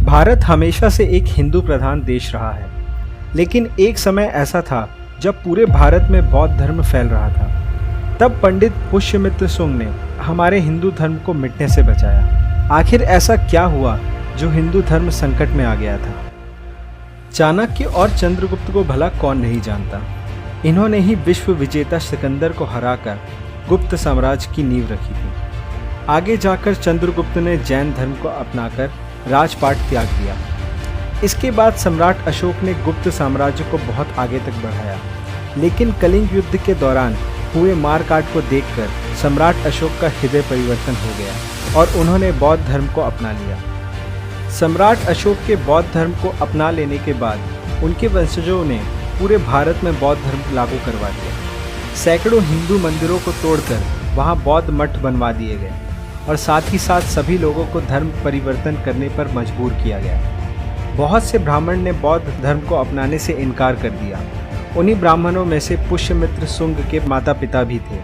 भारत हमेशा से एक हिंदू प्रधान देश रहा है, लेकिन एक समय ऐसा था जब पूरे भारत में बौद्ध धर्म फैल रहा था। तब पंडित पुष्यमित्र सुंग ने हमारे हिंदू धर्म को मिटने से बचाया। आखिर ऐसा क्या हुआ जो हिंदू धर्म संकट में आ गया था? चाणक्य और चंद्रगुप्त को भला कौन नहीं जानता। इन्होंने ही विश्व विजेता सिकंदर को हराकर गुप्त साम्राज्य की नींव रखी थी। आगे जाकर चंद्रगुप्त ने जैन धर्म को अपनाकर राजपाट त्याग दिया। इसके बाद सम्राट अशोक ने गुप्त साम्राज्य को बहुत आगे तक बढ़ाया, लेकिन कलिंग युद्ध के दौरान हुए मारकाट को देखकर सम्राट अशोक का हृदय परिवर्तन हो गया और उन्होंने बौद्ध धर्म को अपना लिया। सम्राट अशोक के बौद्ध धर्म को अपना लेने के बाद उनके वंशजों ने पूरे भारत में बौद्ध धर्म लागू करवा दिया। सैकड़ों हिंदू मंदिरों को तोड़कर वहां बौद्ध मठ बनवा दिए गए और साथ ही साथ सभी लोगों को धर्म परिवर्तन करने पर मजबूर किया गया। बहुत से ब्राह्मण ने बौद्ध धर्म को अपनाने से इनकार कर दिया। उन्हीं ब्राह्मणों में से पुष्यमित्र सुंग के माता पिता भी थे।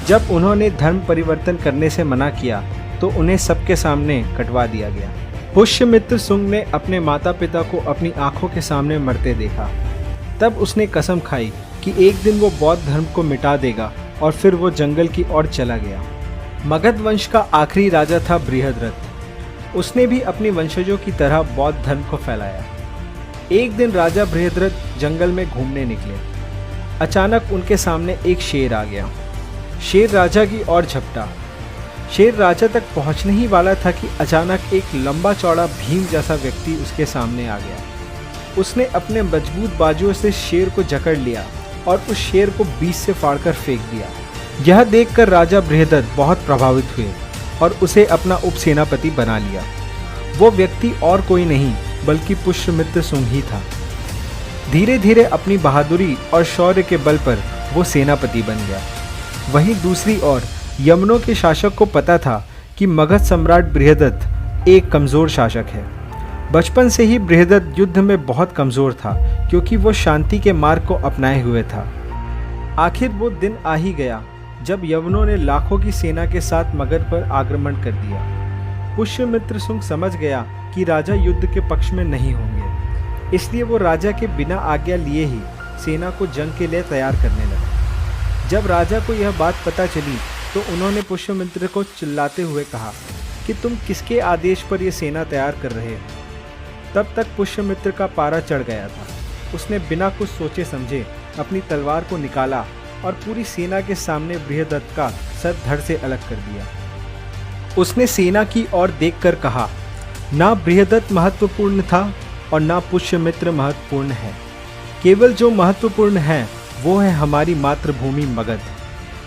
जब उन्होंने धर्म परिवर्तन करने से मना किया तो उन्हें सबके सामने कटवा दिया गया। पुष्यमित्र सुंग ने अपने माता पिता को अपनी आंखों के सामने मरते देखा। तब उसने कसम खाई कि एक दिन वो बौद्ध धर्म को मिटा देगा और फिर वो जंगल की ओर चला गया। मगध वंश का आखिरी राजा था बृहद्रथ। उसने भी अपने वंशजों की तरह बौद्ध धर्म को फैलाया। एक दिन राजा बृहद्रथ जंगल में घूमने निकले। अचानक उनके सामने एक शेर आ गया। शेर राजा की ओर झपटा। शेर राजा तक पहुंचने ही वाला था कि अचानक एक लंबा चौड़ा भीम जैसा व्यक्ति उसके सामने आ गया। उसने अपने मजबूत बाजुओं से शेर को जकड़ लिया और उस शेर को बीच से फाड़कर फेंक दिया। यह देखकर राजा बृहद्रथ बहुत प्रभावित हुए और उसे अपना उपसेनापति बना लिया। वो व्यक्ति और कोई नहीं बल्कि पुष्यमित्र सुंग ही था। धीरे धीरे अपनी बहादुरी और शौर्य के बल पर वो सेनापति बन गया। वहीं दूसरी ओर यमनों के शासक को पता था कि मगध सम्राट बृहद्रथ एक कमज़ोर शासक है। बचपन से ही बृहद्रथ युद्ध में बहुत कमज़ोर था, क्योंकि वो शांति के मार्ग को अपनाए हुए था। आखिर वो दिन आ ही गया जब यवनों ने लाखों की सेना के साथ मगध पर आक्रमण कर दिया। पुष्यमित्र सुंग समझ गया कि राजा युद्ध के पक्ष में नहीं होंगे, इसलिए वो राजा के बिना आज्ञा लिए ही सेना को जंग के लिए तैयार करने लगा। जब राजा को यह बात पता चली तो उन्होंने पुष्यमित्र को चिल्लाते हुए कहा कि तुम किसके आदेश पर यह सेना तैयार कर रहे हो। तब तक पुष्यमित्र का पारा चढ़ गया था। उसने बिना कुछ सोचे समझे अपनी तलवार को निकाला और पूरी सेना के सामने बृहद्रथ का सर धड़ से अलग कर दिया। उसने सेना की ओर देखकर कहा, ना बृहद्रथ महत्वपूर्ण था और ना पुष्यमित्र महत्वपूर्ण है। केवल जो महत्वपूर्ण है वो है हमारी मातृभूमि मगध।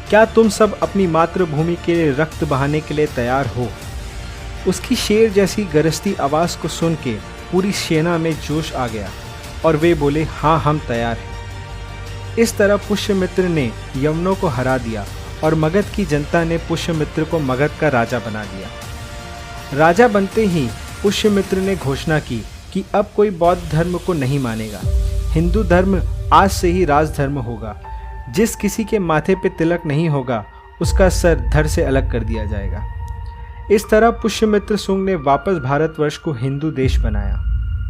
क्या तुम सब अपनी मातृभूमि के लिए रक्त बहाने के लिए तैयार हो? उसकी शेर जैसी गरजती आवाज़ को सुन के पूरी सेना में जोश आ गया और वे बोले, हाँ हम तैयार हैं। इस तरह पुष्यमित्र ने यवनों को हरा दिया और मगध की जनता ने पुष्यमित्र को मगध का राजा बना दिया। राजा बनते ही पुष्यमित्र ने घोषणा की कि अब कोई बौद्ध धर्म को नहीं मानेगा। हिंदू धर्म आज से ही राजधर्म होगा। जिस किसी के माथे पे तिलक नहीं होगा उसका सर धड़ से अलग कर दिया जाएगा। इस तरह पुष्यमित्र सुंग ने वापस भारतवर्ष को हिंदू देश बनाया।